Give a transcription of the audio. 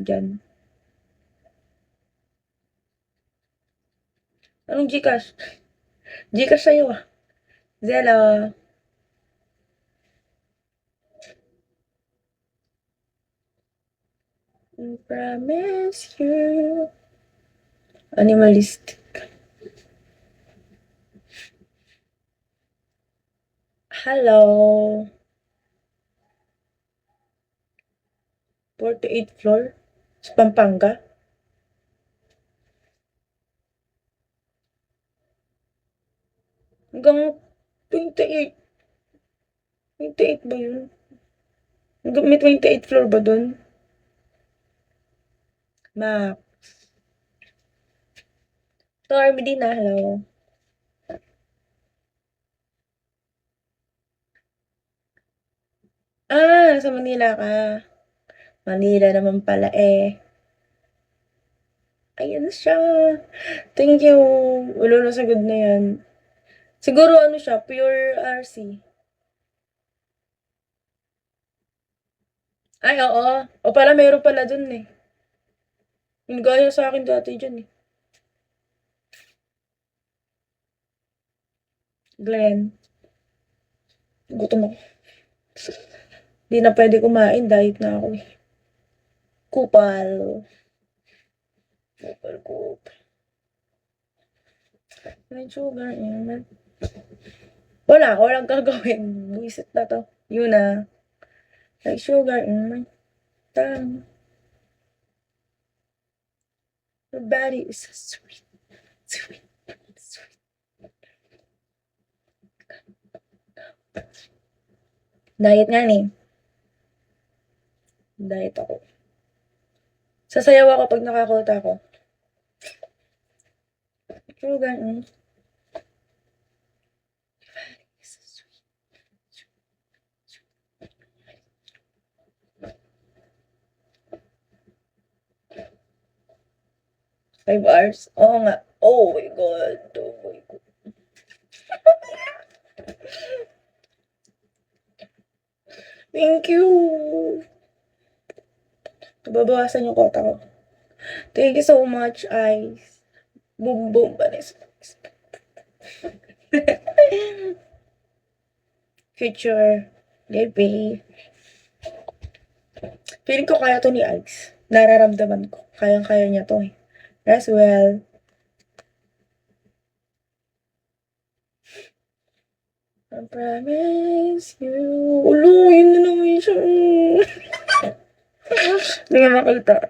dyan. Anong Gcash? Gcash sa'yo ah. Zella. I promise you. Animalistic. Hello. 48th floor? Sa Pampanga? Hanggang 28. 28 ba yun? May 28th floor ba dun? Max. Tor Medina, hello. Sa Manila ka. Manila naman pala eh. Ayan siya. Thank you. Wala na sagad na yan. Siguro ano siya, pure RC. Ay, oo. O pala, meron pala dun eh. Yung gaya sa akin dati dyan eh. Glenn. Gutom ako. Di na pwede kumain, diet na ako eh. Kupal. Kupal. May sugar in. Walang gagawin. Buisit na to. Yun na. Like sugar in my tongue. Your body is so sweet. Sweet. Diet nga ni. Diet ako. Sasayaw ako pag nakakulta ako. Sugar in. Five hours? Oo nga. Oh my God. Thank you. Babawasan yung kota ko. Thank you so much, Ice. Boom, boom, Vanessa. Future. Gaby. Feeling ko kaya to ni Ice. Nararamdaman ko. Kayang-kaya niya to eh. As well. I promise you. Ulo, yun na naman siya. Hindi nga makita.